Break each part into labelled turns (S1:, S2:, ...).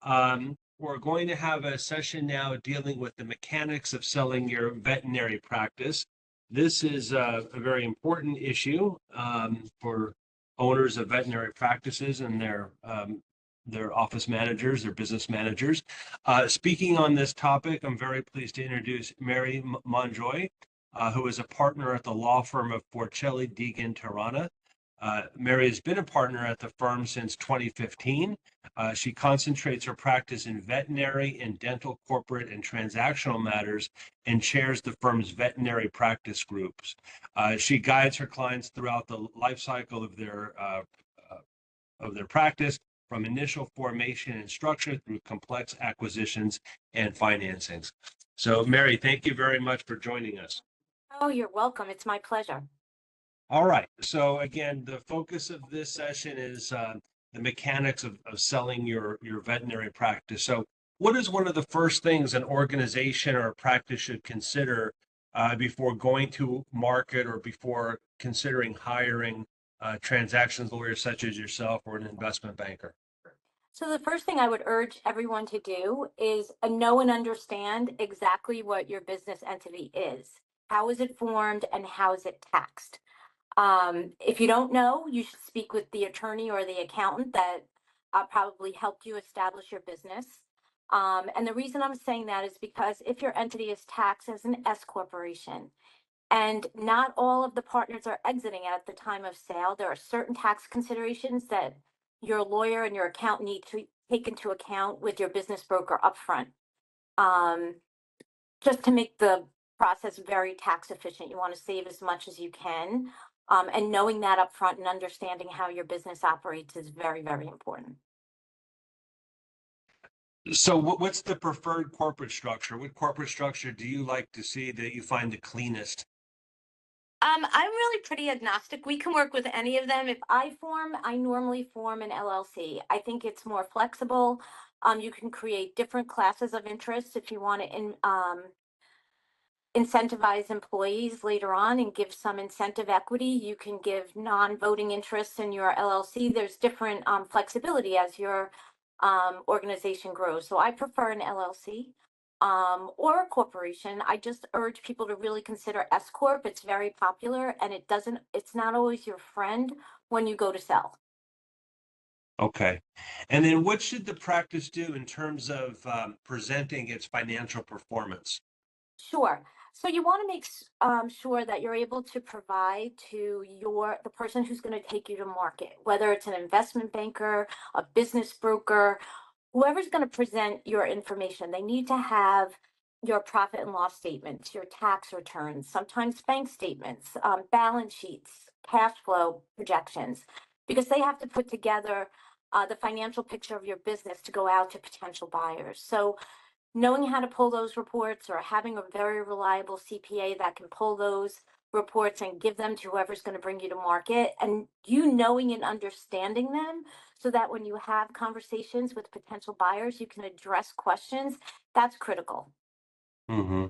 S1: We're going to have a session now dealing with the mechanics of selling your veterinary practice. This is a very important issue for owners of veterinary practices and their office managers, their business managers. Speaking on this topic, I'm very pleased to introduce Mary Mongioi, who is a partner at the law firm of Forchelli, Deegan, Terrana. Mary has been a partner at the firm since 2015. She concentrates her practice in veterinary and dental, corporate, and transactional matters and chairs the firm's veterinary practice groups. She guides her clients throughout the life cycle of their practice, from initial formation and structure through complex acquisitions and financings. So, Mary, thank you very much for joining us.
S2: Oh, you're welcome. It's my pleasure.
S1: All right. So again, the focus of this session is the mechanics of selling your veterinary practice. So what is one of the first things an organization or a practice should consider before going to market or before considering hiring transactions lawyers such as yourself or an investment banker?
S2: So the first thing I would urge everyone to do is know and understand exactly what your business entity is. How is it formed and how is it taxed? If you don't know, you should speak with the attorney or the accountant that probably helped you establish your business. And the reason I'm saying that is because if your entity is taxed as an S corporation and not all of the partners are exiting at the time of sale, there are certain tax considerations that your lawyer and your accountant need to take into account with your business broker upfront. Just to make the process very tax efficient, you want to save as much as you can. And knowing that upfront and understanding how your business operates is very, very important.
S1: So what's the preferred corporate structure? What corporate structure do you like to see that you find the cleanest?
S2: I'm really pretty agnostic. We can work with any of them. If I normally form an LLC. I think it's more flexible. You can create different classes of interest if you want to incentivize employees later on and give some incentive equity. You can give non-voting interests in your LLC. There's different flexibility as your organization grows. So I prefer an LLC or a corporation. I just urge people to really consider S Corp. It's very popular and it's not always your friend when you go to sell.
S1: Okay. And then what should the practice do in terms of presenting its financial performance?
S2: Sure. So you want to make sure that you're able to provide to the person who's going to take you to market, whether it's an investment banker, a business broker, whoever's going to present your information. They need to have your profit and loss statements, your tax returns, sometimes bank statements, balance sheets, cash flow projections, because they have to put together the financial picture of your business to go out to potential buyers. So knowing how to pull those reports or having a very reliable CPA that can pull those reports and give them to whoever's going to bring you to market, and you knowing and understanding them so that when you have conversations with potential buyers, you can address questions, that's critical.
S1: Mm-hmm.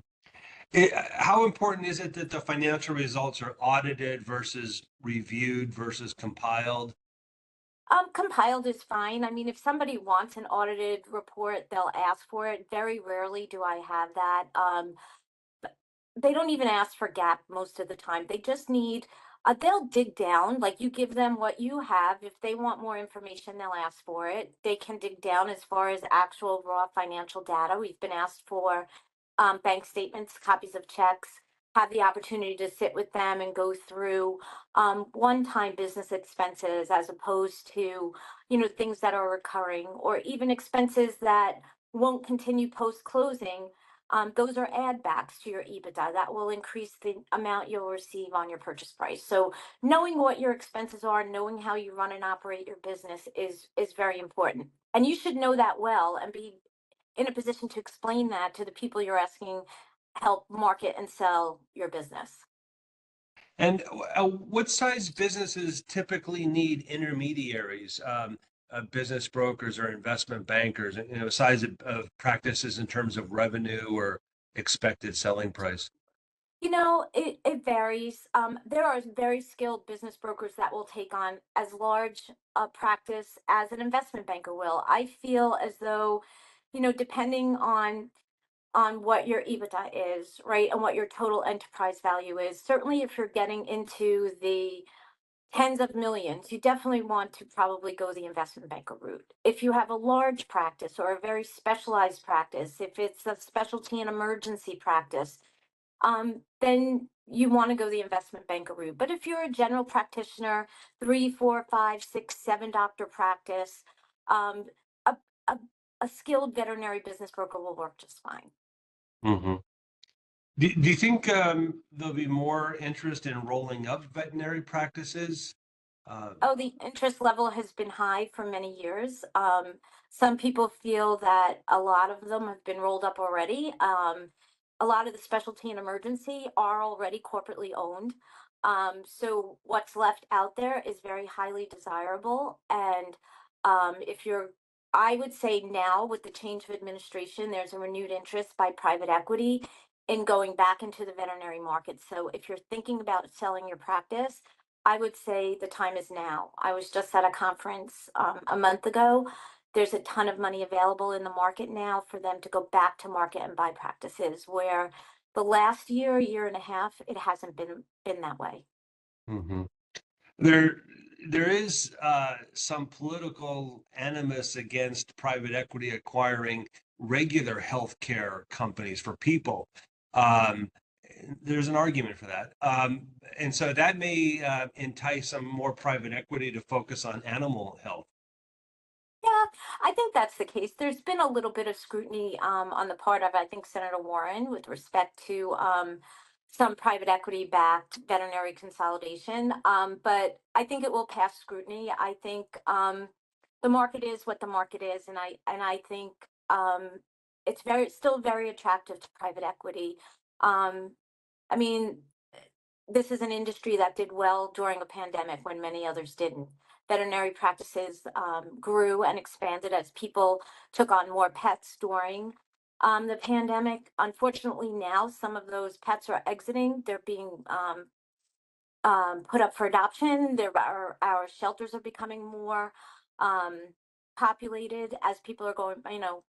S1: How important is it that the financial results are audited versus reviewed versus compiled?
S2: Compiled is fine. I mean, if somebody wants an audited report, they'll ask for it. Very rarely do I have that. But they don't even ask for GAAP most of the time. They just need, they'll dig down, like you give them what you have. If they want more information, they'll ask for it. They can dig down as far as actual raw financial data. We've been asked for bank statements, copies of checks, have the opportunity to sit with them and go through one-time business expenses as opposed to, things that are recurring or even expenses that won't continue post-closing. Those are add backs to your EBITDA that will increase the amount you'll receive on your purchase price. So knowing what your expenses are, knowing how you run and operate your business is very important. And you should know that well and be in a position to explain that to the people you're asking help market and sell your business.
S1: And what size businesses typically need intermediaries, business brokers or investment bankers, size of practices in terms of revenue or expected selling price?
S2: It varies. There are very skilled business brokers that will take on as large a practice as an investment banker will. I feel as though, depending on what your EBITDA is, right, and what your total enterprise value is. Certainly, if you're getting into the tens of millions, you definitely want to probably go the investment banker route. If you have a large practice or a very specialized practice, if it's a specialty and emergency practice, then you want to go the investment banker route. But if you're a general practitioner, three, four, five, six, seven doctor practice, um, a, a, a skilled veterinary business broker will work just fine.
S1: Mm-hmm. Do you think there'll be more interest in rolling up veterinary practices?
S2: Oh, the interest level has been high for many years. Some people feel that a lot of them have been rolled up already. A lot of the specialty and emergency are already corporately owned. So what's left out there is very highly desirable. And if you're, I would say now with the change of administration, there's a renewed interest by private equity in going back into the veterinary market. So if you're thinking about selling your practice, I would say the time is now. I was just at a conference a month ago. There's a ton of money available in the market now for them to go back to market and buy practices, where the last year and a half, it hasn't been that way.
S1: Mm-hmm. There, there is some political animus against private equity acquiring regular healthcare companies for people. Um, there's an argument for that. And so that may entice some more private equity to focus on animal health.
S2: Yeah, I think that's the case. There's been a little bit of scrutiny on the part of, I think, Senator Warren with respect to some private equity backed veterinary consolidation. But I think it will pass scrutiny. I think the market is what the market is, and I think it's still very attractive to private equity. Um, I mean, this is an industry that did well during a pandemic when many others didn't. Veterinary practices grew and expanded as people took on more pets during the pandemic. Unfortunately, now some of those pets are exiting. They're being put up for adoption. Our shelters are becoming more um, populated as people are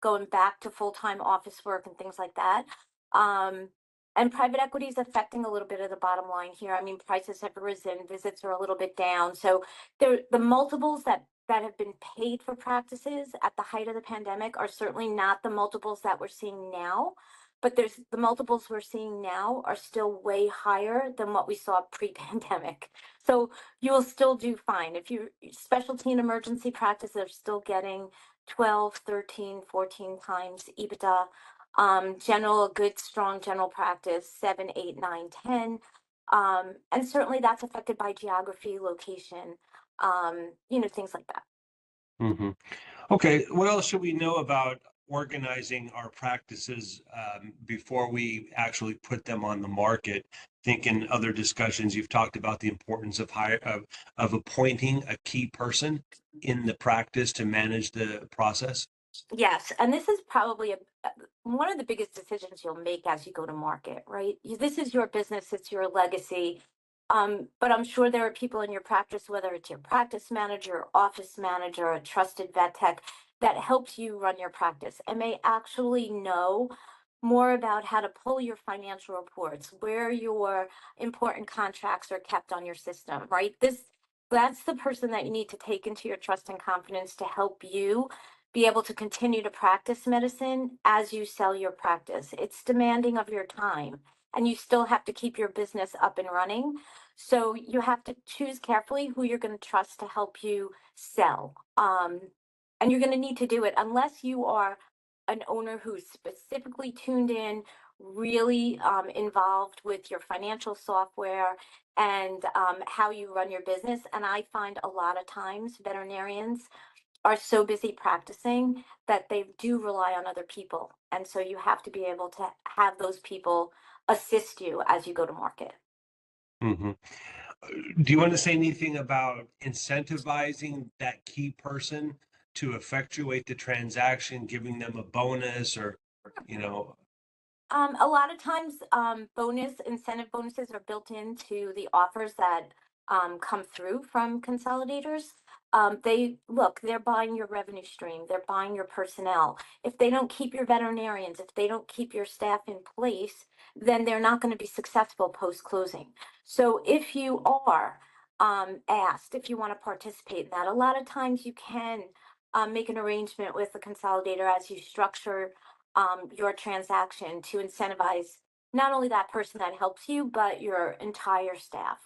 S2: going back to full-time office work and things like that. Um, and private equity is affecting a little bit of the bottom line here. I mean, prices have risen, visits are a little bit down. So the multiples that have been paid for practices at the height of the pandemic are certainly not the multiples that we're seeing now. But there's the multiples we're seeing now are still way higher than what we saw pre-pandemic. So you will still do fine. If you specialty and emergency practice are still getting 12, 13, 14 times EBITDA. General, a good strong general practice, 7, 8, 9, 10. And certainly that's affected by geography, location, things like that.
S1: Mm-hmm. Okay, what else should we know about organizing our practices before we actually put them on the market? I think in other discussions you've talked about the importance of appointing a key person in the practice to manage the process.
S2: Yes, and this is probably one of the biggest decisions you'll make as you go to market, right? This is your business, it's your legacy. But I'm sure there are people in your practice, whether it's your practice manager, office manager, a trusted vet tech, that helps you run your practice and may actually know more about how to pull your financial reports, where your important contracts are kept on your system, right? That's the person that you need to take into your trust and confidence to help you be able to continue to practice medicine as you sell your practice. It's demanding of your time, and you still have to keep your business up and running. So you have to choose carefully who you're going to trust to help you sell. And you're going to need to do it unless you are an owner who's specifically tuned in, really involved with your financial software and how you run your business. And I find a lot of times veterinarians are so busy practicing that they do rely on other people. And so you have to be able to have those people assist you as you go to market.
S1: Mm-hmm. Do you want to say anything about incentivizing that key person to effectuate the transaction, giving them a bonus or, you know?
S2: A lot of times, incentive bonuses are built into the offers that come through from consolidators. They're buying your revenue stream, they're buying your personnel. If they don't keep your veterinarians, if they don't keep your staff in place, then they're not going to be successful post closing. So if you are asked if you want to participate in that, a lot of times you can make an arrangement with the consolidator as you structure your transaction to incentivize not only that person that helps you, but your entire staff.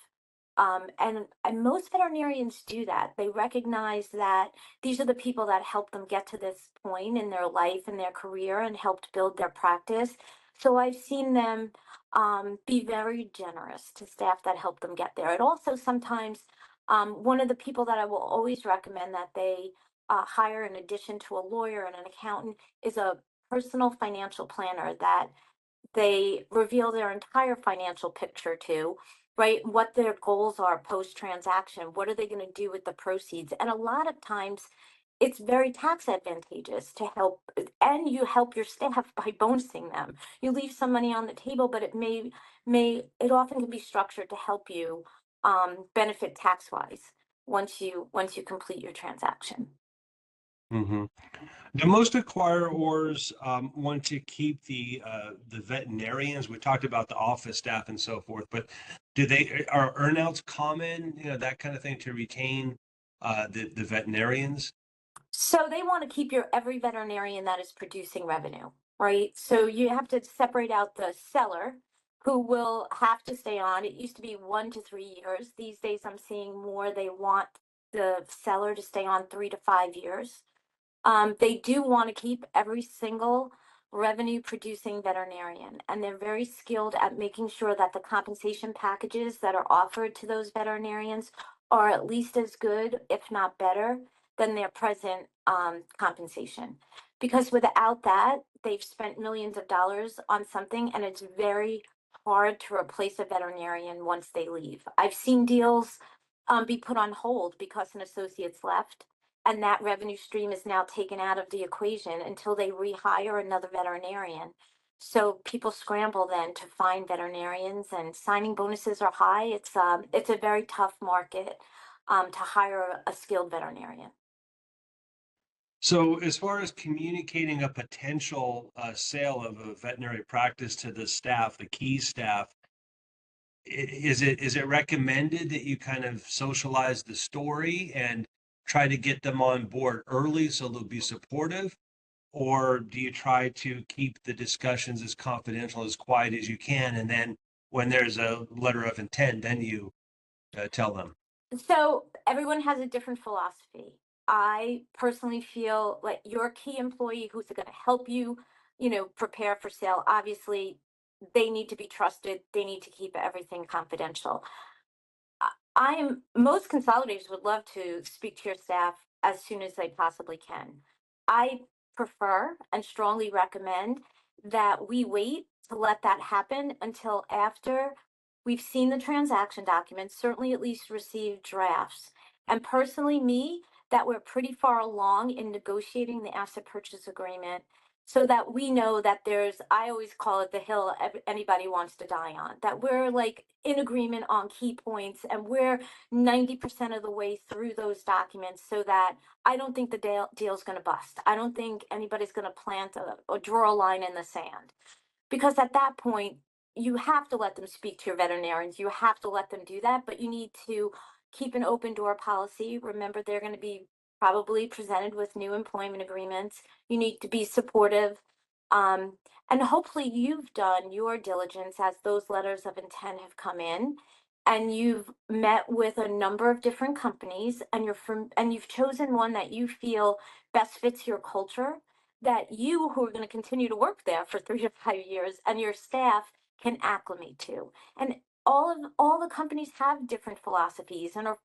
S2: And most veterinarians do that. They recognize that these are the people that helped them get to this point in their life and their career and helped build their practice. So I've seen them be very generous to staff that helped them get there. It also sometimes, one of the people that I will always recommend that they hire in addition to a lawyer and an accountant is a personal financial planner that they reveal their entire financial picture to, right? What their goals are post transaction. What are they going to do with the proceeds? And a lot of times it's very tax advantageous to help, and you help your staff by bonusing them. You leave some money on the table, but it often can be structured to help you benefit tax wise once you complete your transaction.
S1: Hmm. Do most acquirers want to keep the veterinarians? We talked about the office staff and so forth, but are earnouts common? You know, that kind of thing to retain the veterinarians.
S2: So they want to keep your every veterinarian that is producing revenue, right? So you have to separate out the seller who will have to stay on. It used to be 1 to 3 years. These days I'm seeing more they want the seller to stay on 3 to 5 years. They do want to keep every single revenue producing veterinarian, and they're very skilled at making sure that the compensation packages that are offered to those veterinarians are at least as good, if not better, than their present compensation. Because without that, they've spent millions of dollars on something, and it's very hard to replace a veterinarian once they leave. I've seen deals be put on hold because an associate's left, and that revenue stream is now taken out of the equation until they rehire another veterinarian. So people scramble then to find veterinarians, and signing bonuses are high. It's a very tough market to hire a skilled veterinarian.
S1: So, as far as communicating a potential sale of a veterinary practice to the staff, the key staff, is it recommended that you kind of socialize the story and try to get them on board early so they'll be supportive? Or do you try to keep the discussions as confidential, as quiet as you can, and then when there's a letter of intent, then you tell them?
S2: So everyone has a different philosophy. I personally feel like your key employee who's going to help you, prepare for sale. Obviously, they need to be trusted. They need to keep everything confidential. I am most consolidators would love to speak to your staff as soon as they possibly can. I prefer and strongly recommend that we wait to let that happen until after we've seen the transaction documents, certainly at least received drafts. And personally, me, that we're pretty far along in negotiating the asset purchase agreement so that we know that I always call it the hill anybody wants to die on, that we're like in agreement on key points and we're 90% of the way through those documents so that I don't think the deal's going to bust. I don't think anybody's going to plant or draw a line in the sand, because at that point you have to let them speak to your veterinarians, you have to let them do that, but you need to keep an open door policy. Remember, they're going to be probably presented with new employment agreements. You need to be supportive, um, and hopefully you've done your diligence as those letters of intent have come in, and you've met with a number of different companies, and you've chosen one that you feel best fits your culture, that you who are going to continue to work there for 3 to 5 years and your staff can acclimate to. And all the companies have different philosophies and are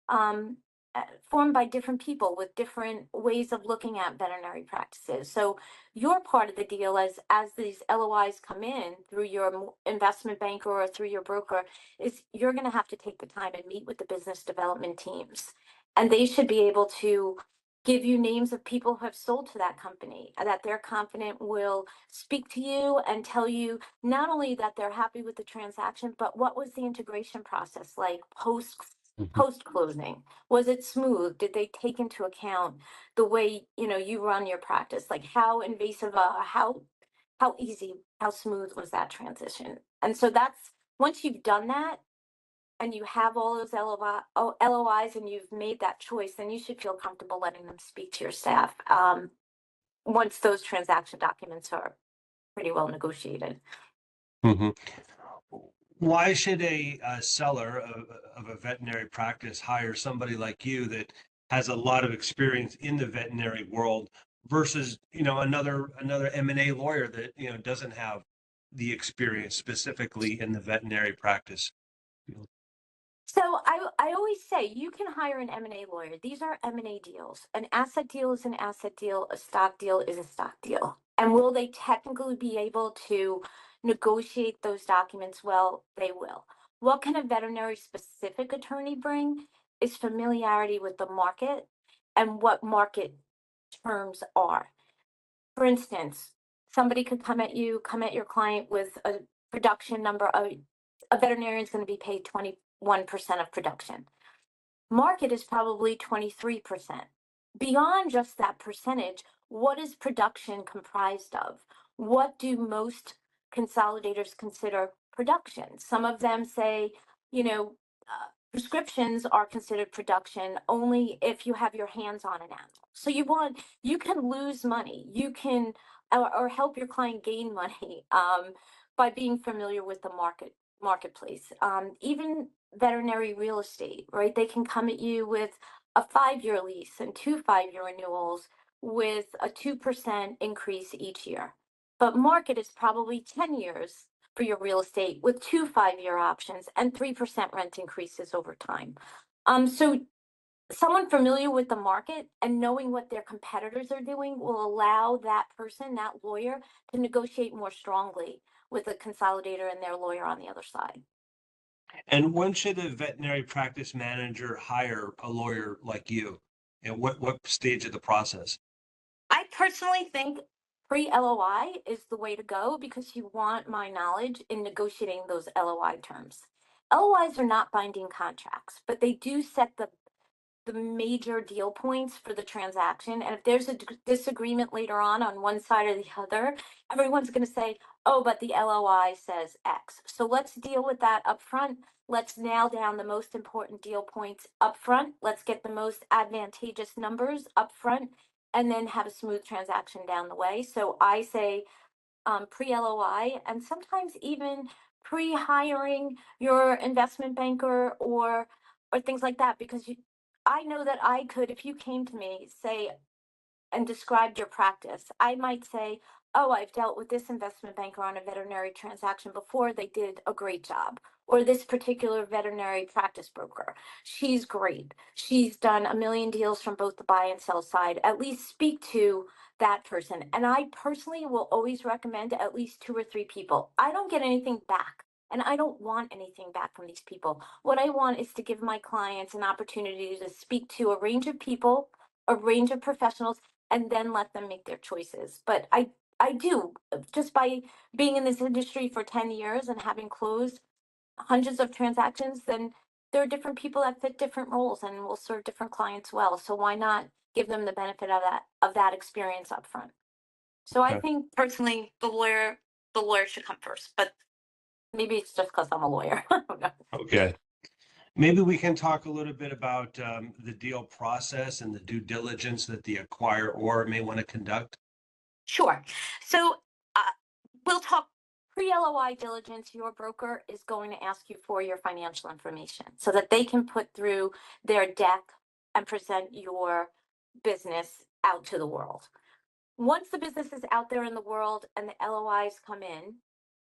S2: um, formed by different people with different ways of looking at veterinary practices. So your part of the deal, as these LOIs come in through your investment banker or through your broker, is you're going to have to take the time and meet with the business development teams, and they should be able to give you names of people who have sold to that company, that they're confident will speak to you and tell you not only that they're happy with the transaction, but what was the integration process like
S1: Mhm.
S2: post closing? Was it smooth? Did they take into account the way, you run your practice? Like how invasive, how easy, how smooth was that transition? And so that's, once you've done that, and you have all those LOIs and you've made that choice, then you should feel comfortable letting them speak to your staff, once those transaction documents are pretty well negotiated.
S1: Mhm. Why should a seller of a veterinary practice hire somebody like you that has a lot of experience in the veterinary world versus, another M&A lawyer that, doesn't have the experience specifically in the veterinary practice field?
S2: So I always say you can hire an M&A lawyer. These are M&A deals. An asset deal is an asset deal. A stock deal is a stock deal. And will they technically be able to negotiate those documents? Well, they will. What can a veterinary specific attorney bring is familiarity with the market and what market terms are. For instance, somebody could come at your client with a production number. A veterinarian is going to be paid 21% of production. Market is probably 23%. Beyond just that percentage, what is production comprised of? What do most consolidators consider production? Some of them say, you know, prescriptions are considered production only if you have your hands on an animal. So you can lose money, or help your client gain money, by being familiar with the marketplace. Even veterinary real estate, right? They can come at you with a 5-year lease and 2 5-year renewals with a 2% increase each year. But market is probably 10 years for your real estate with 2 5-year options and 3% rent increases over time. So someone familiar with the market and knowing what their competitors are doing will allow that person, that lawyer, to negotiate more strongly with a consolidator and their lawyer on the other side.
S1: And when should a veterinary practice manager hire a lawyer like you? And what stage of the process?
S2: I personally think pre-LOI is the way to go because you want my knowledge in negotiating those LOI terms. LOIs are not binding contracts, but they do set the major deal points for the transaction. And if there's a disagreement later on one side or the other, everyone's going to say, oh, but the LOI says X. So let's deal with that up front. Let's nail down the most important deal points up front. Let's get the most advantageous numbers up front and then have a smooth transaction down the way. So I say, pre-LOI and sometimes even pre-hiring your investment banker or things like that, because I know that I could, if you came to me, say, and described your practice, I might say, oh, I've dealt with this investment banker on a veterinary transaction before. They did a great job. Or this particular veterinary practice broker. She's great. She's done a million deals from both the buy and sell side. At least speak to that person. And I personally will always recommend at least 2 or 3 people. I don't get anything back. And I don't want anything back from these people. What I want is to give my clients an opportunity to speak to a range of people, a range of professionals, and then let them make their choices. But I do, just by being in this industry for 10 years and having closed hundreds of transactions, then there are different people that fit different roles and will serve different clients well. So why not give them the benefit of that experience up front? So I
S1: Okay.
S2: think personally the lawyer should come first, but maybe it's just because I'm a lawyer. I don't know.
S1: Okay. Maybe we can talk a little bit about the deal process and the due diligence that the acquirer may want to conduct.
S2: Sure. So uh, we'll talk pre-LOI diligence. Your broker is going to ask you for your financial information so that they can put through their deck and present your business out to the world. Once the business is out there in the world and the LOIs come in,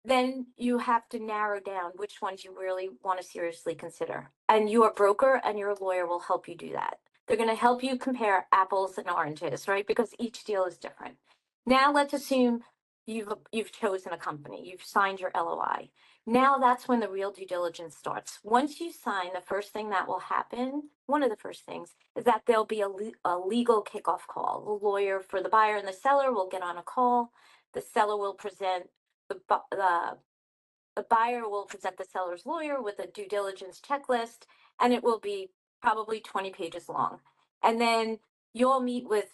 S2: then you have to narrow down which ones you really want to seriously consider. And your broker and your lawyer will help you do that. They're going to help you compare apples and oranges, right? Because each deal is different. Now let's assume you've chosen a company, you've signed your LOI. Now that's when the real due diligence starts. Once you sign, the first thing that will happen, one of the first things, is that there'll be a legal kickoff call. The lawyer for the buyer and the seller will get on a call. The seller will present the buyer will present the seller's lawyer with a due diligence checklist, and it will be probably 20 pages long. And then you'll meet with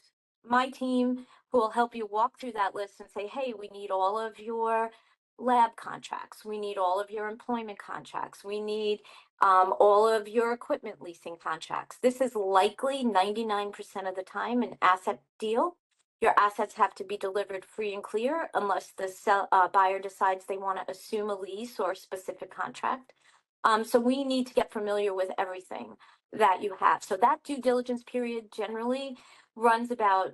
S2: my team who will help you walk through that list and say, hey, we need all of your lab contracts. We need all of your employment contracts. We need all of your equipment leasing contracts. This is likely 99% of the time an asset deal. Your assets have to be delivered free and clear unless the buyer decides they want to assume a lease or a specific contract. So we need to get familiar with everything that you have. So that due diligence period generally runs about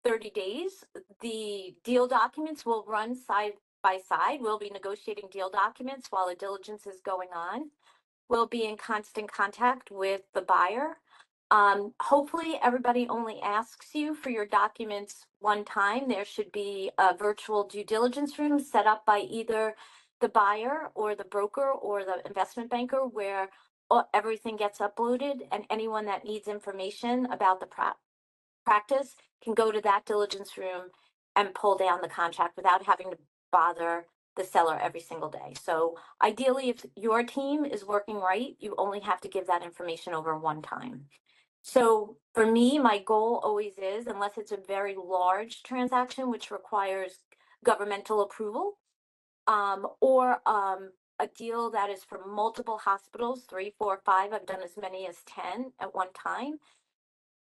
S2: 30 days. The deal documents will run side by side. We'll be negotiating deal documents while the diligence is going on. We'll be in constant contact with the buyer. Hopefully everybody only asks you for your documents one time. There should be a virtual due diligence room set up by either the buyer or the broker or the investment banker where everything gets uploaded, and anyone that needs information about the practice can go to that diligence room and pull down the contract without having to bother the seller every single day. So ideally, if your team is working right, you only have to give that information over one time. So for me, my goal always is, unless it's a very large transaction, which requires governmental approval, or a deal that is for multiple hospitals, 3, 4, 5, I've done as many as 10 at one time.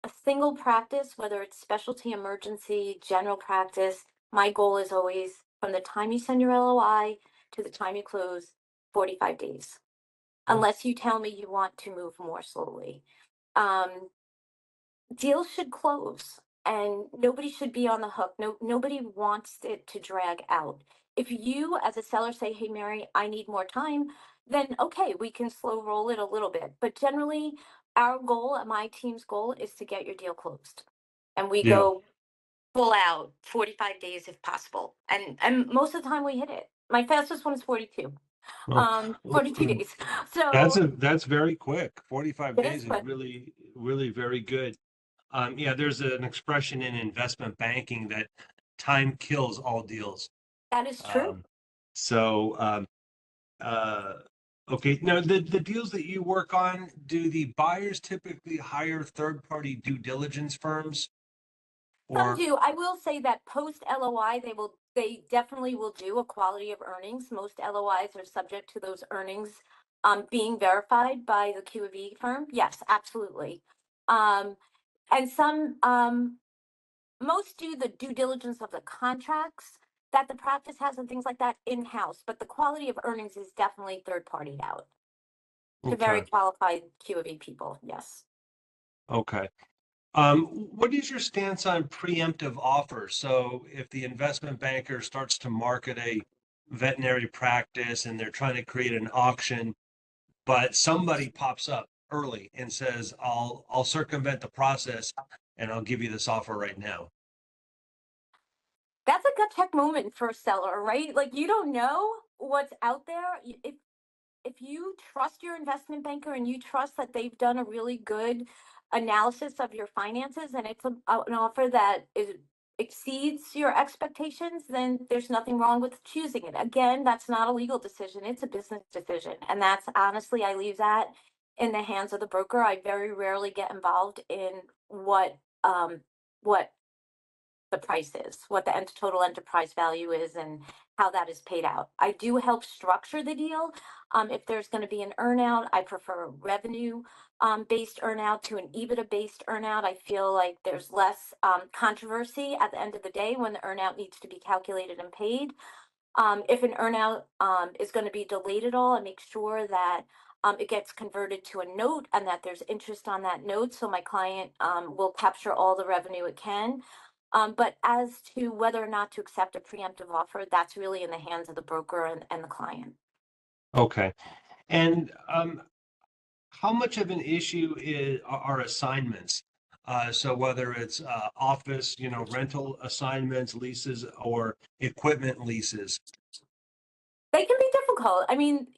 S2: A single practice, whether it's specialty, emergency, general practice, my goal is always from the time you send your LOI to the time you close, 45 days, unless you tell me you want to move more slowly. Deals should close and nobody should be on the hook. Nobody wants it to drag out. If you as a seller say, hey, Mary, I need more time, then okay, we can slow roll it a little bit. But generally, our goal, my team's goal, is to get your deal closed. And we
S1: Yeah.
S2: go full out 45 days if possible. And most of the time we hit it. My fastest one is 42.
S1: Well,
S2: 42 days. So
S1: that's very quick. 45
S2: it is
S1: days is
S2: quick.
S1: really, really very good. Yeah, there's an expression in investment banking that time kills all deals.
S2: That is true.
S1: Um, so, uh, okay, now the deals that you work on, do the buyers typically hire third-party due diligence firms?
S2: Some
S1: Or,
S2: do. I will say that post LOI, they definitely will do a quality of earnings. Most LOIs are subject to those earnings being verified by the Q of E firm. Yes, absolutely. Um, and some, most do the due diligence of the contracts that the practice has and things like that in-house, but the quality of earnings is definitely third-partied out to very
S1: okay,
S2: qualified Q of E people. Yes.
S1: okay. What is your stance on preemptive offers? So if the investment banker starts to market a veterinary practice and they're trying to create an auction, but somebody pops up early and says, I'll circumvent the process and I'll give you this offer right now.
S2: That's a gut check moment for a seller, right? Like you don't know what's out there. If you trust your investment banker and you trust that they've done a really good analysis of your finances and it's an offer that exceeds your expectations, then there's nothing wrong with choosing it. Again, that's not a legal decision, it's a business decision. And that's honestly, I leave that in the hands of the broker. I very rarely get involved in what the price is, what the total enterprise value is, and how that is paid out. I do help structure the deal. If there's going to be an earnout, I prefer a revenue based earnout to an EBITDA based earnout. I feel like there's less controversy at the end of the day when the earnout needs to be calculated and paid. If an earnout is going to be delayed at all, I make sure that it gets converted to a note and that there's interest on that note. So my client will capture all the revenue it can. But as to whether or not to accept a preemptive offer, that's really in the hands of the broker and the client.
S1: Okay. And how much of an issue are assignments? So whether it's office, rental assignments, leases, or equipment leases.
S2: They can be difficult. I mean,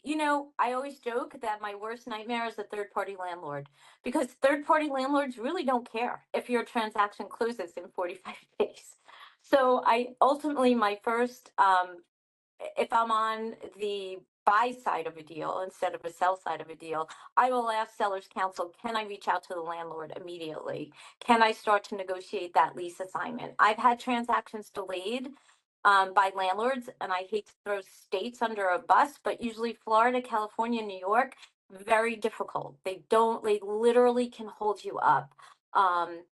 S2: I always joke that my worst nightmare is a third party landlord because third party landlords really don't care if your transaction closes in 45 days. So I ultimately, my first, if I'm on the buy side of a deal instead of a sell side of a deal, I will ask seller's counsel, can I reach out to the landlord immediately? Can I start to negotiate that lease assignment? I've had transactions delayed by landlords, and I hate to throw states under a bus, but usually Florida, California, New York, very difficult. They literally can hold you up. Um,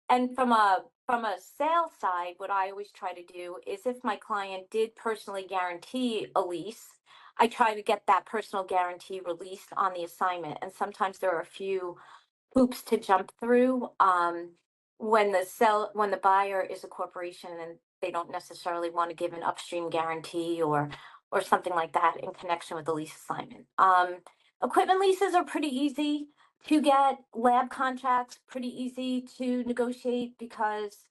S2: and from a sales side, what I always try to do is if my client did personally guarantee a lease, I try to get that personal guarantee released on the assignment. And sometimes there are a few hoops to jump through when the buyer is a corporation and they don't necessarily want to give an upstream guarantee or something like that in connection with the lease assignment. Equipment leases are pretty easy to get. Lab contracts pretty easy to negotiate because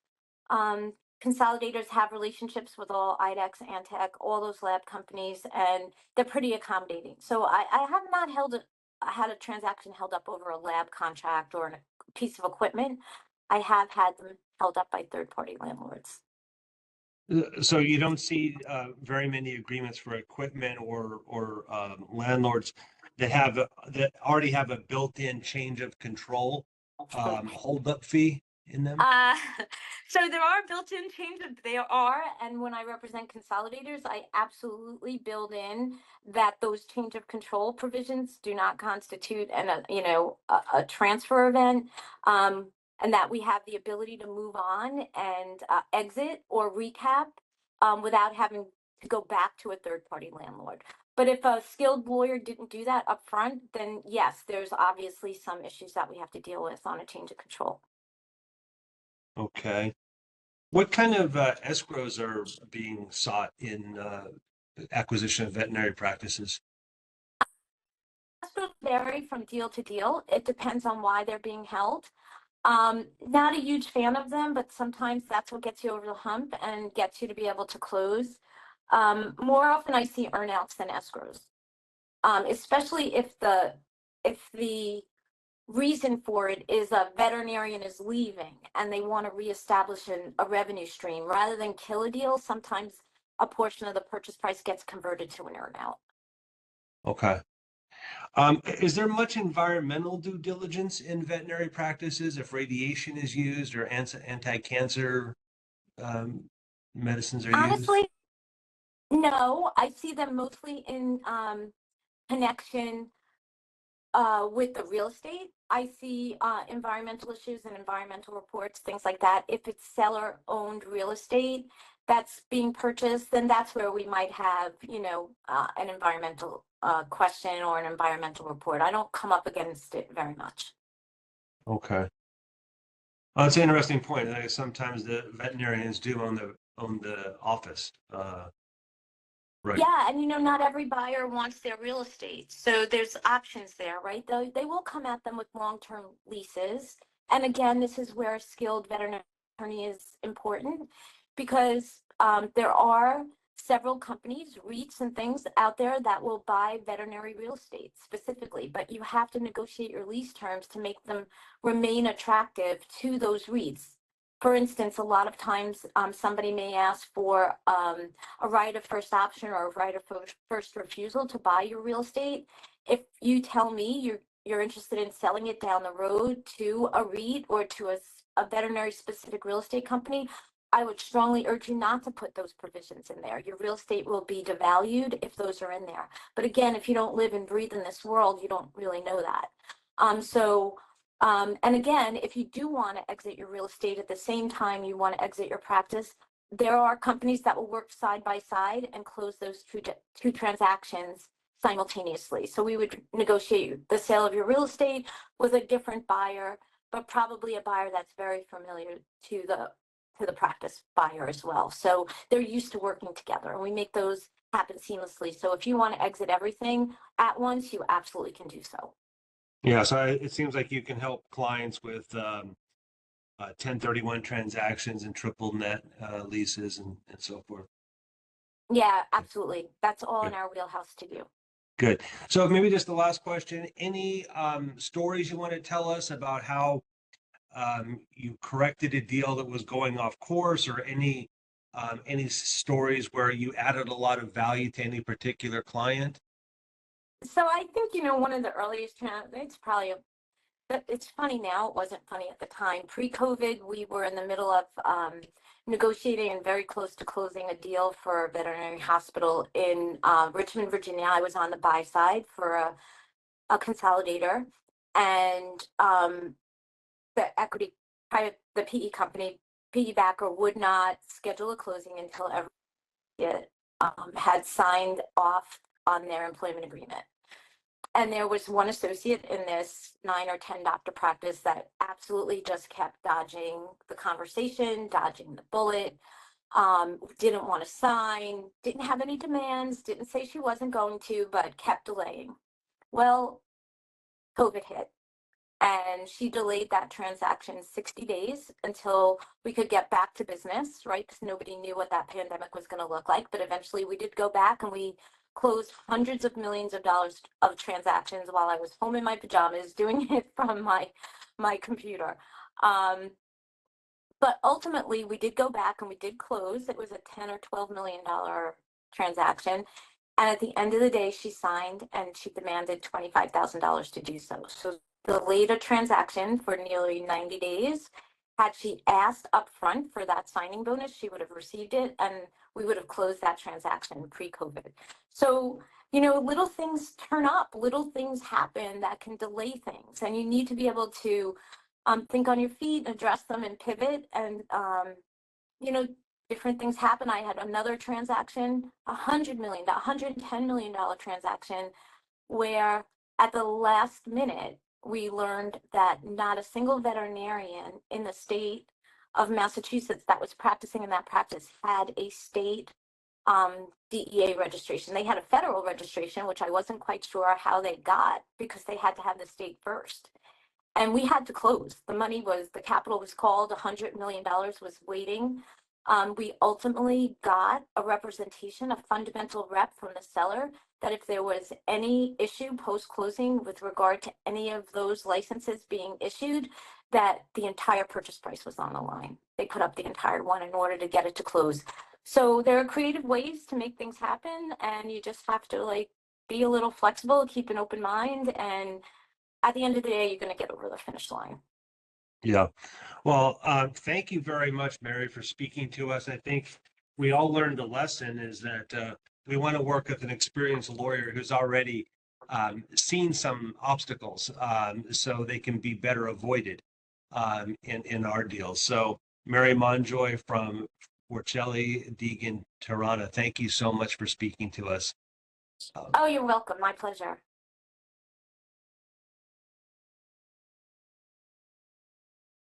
S2: um, consolidators have relationships with all IDEX, Antec, all those lab companies, and they're pretty accommodating. So I have not had a transaction held up over a lab contract or a piece of equipment. I have had them held up by third-party landlords.
S1: So you don't see very many agreements for equipment or landlords that already have a built-in change of control holdup fee in them?
S2: Uh, so there are built-in changes. There are, and when I represent consolidators, I absolutely build in that those change of control provisions do not constitute a transfer event, and that we have the ability to move on and exit or recap without having to go back to a third-party landlord. But if a skilled lawyer didn't do that upfront, then yes, there's obviously some issues that we have to deal with on a change of control.
S1: Okay. What kind of escrows are being sought in acquisition of veterinary practices?
S2: Escrows vary from deal to deal. It depends on why they're being held. Not a huge fan of them, but sometimes that's what gets you over the hump and gets you to be able to close. More often I see earnouts than escrows, especially if the reason for it is a veterinarian is leaving and they want to reestablish a revenue stream rather than kill a deal. Sometimes a portion of the purchase price gets converted to an earnout.
S1: Okay. Is there much environmental due diligence in veterinary practices if radiation is used or anti-cancer um, medicines are used?
S2: Honestly, no, I see them mostly in connection with the real estate. I see environmental issues and environmental reports, things like that. If it's seller-owned real estate that's being purchased, then that's where we might have, an environmental question or an environmental report. I don't come up against it very much.
S1: Okay. That's an interesting point. I guess sometimes the veterinarians do own the office. Right.
S2: Yeah, and not every buyer wants their real estate. So there's options there, right? They will come at them with long-term leases. And again, this is where a skilled veterinary attorney is important because there are several companies, REITs and things out there that will buy veterinary real estate specifically, but you have to negotiate your lease terms to make them remain attractive to those REITs. For instance, a lot of times somebody may ask for a right of first option or a right of first refusal to buy your real estate. If you tell me you're interested in selling it down the road to a REIT or to a veterinary specific real estate company, I would strongly urge you not to put those provisions in there. Your real estate will be devalued if those are in there. But again, if you don't live and breathe in this world, you don't really know that. And again, if you do want to exit your real estate at the same time you want to exit your practice, there are companies that will work side by side and close those two transactions simultaneously. So we would negotiate the sale of your real estate with a different buyer, but probably a buyer that's very familiar to the practice buyer as well. So they're used to working together, and we make those happen seamlessly. So if you want to exit everything at once, you absolutely can do so.
S1: Yeah, so it seems like you can help clients with 1031 transactions and triple net leases and so forth.
S2: Yeah, absolutely. That's all in
S1: Good.
S2: our wheelhouse to do.
S1: Good. So maybe just the last question, any stories you want to tell us about how you corrected a deal that was going off course, or any stories where you added a lot of value to any particular client?
S2: So I think, one of the earliest, it's probably it's funny now. It wasn't funny at the time. Pre-COVID, we were in the middle of negotiating and very close to closing a deal for a veterinary hospital in Richmond, Virginia. I was on the buy side for a consolidator, and the the PE company, PE backer would not schedule a closing until everyone had signed off on their employment agreement. And there was one associate in this 9 or 10 doctor practice that absolutely just kept dodging the conversation, dodging the bullet, didn't want to sign, didn't have any demands, didn't say she wasn't going to, but kept delaying. Well, COVID hit, and she delayed that transaction 60 days until we could get back to business, right? Because nobody knew what that pandemic was going to look like. But eventually we did go back, and we closed hundreds of millions of dollars of transactions while I was home in my pajamas doing it from my computer. But ultimately we did go back and we did close. It was a 10 or 12 million dollar transaction. And at the end of the day, she signed and she demanded $25,000 to do so. So delayed a transaction for nearly 90 days. Had she asked upfront for that signing bonus, she would have received it, and we would have closed that transaction pre-COVID. So, little things turn up, little things happen that can delay things, and you need to be able to think on your feet, address them, and pivot. And different things happen. I had another transaction, $110 million transaction, where at the last minute we learned that not a single veterinarian in the state of Massachusetts that was practicing in that practice had a state DEA registration. They had a federal registration, which I wasn't quite sure how they got, because they had to have the state first. And we had to close. The capital was called, $100 million was waiting. We ultimately got a representation, a fundamental rep from the seller, that if there was any issue post-closing with regard to any of those licenses being issued, that the entire purchase price was on the line. They put up the entire one in order to get it to close. So there are creative ways to make things happen, and you just have to be a little flexible, keep an open mind, and at the end of the day, you're going to get over the finish line.
S1: Yeah. Well, thank you very much, Mary, for speaking to us. I think we all learned a lesson, is that we want to work with an experienced lawyer who's already seen some obstacles, so they can be better avoided in our deals. So Mary Mongioi from Forchelli, Deegan, Terrana, thank you so much for speaking to us.
S2: Oh, you're welcome. My pleasure.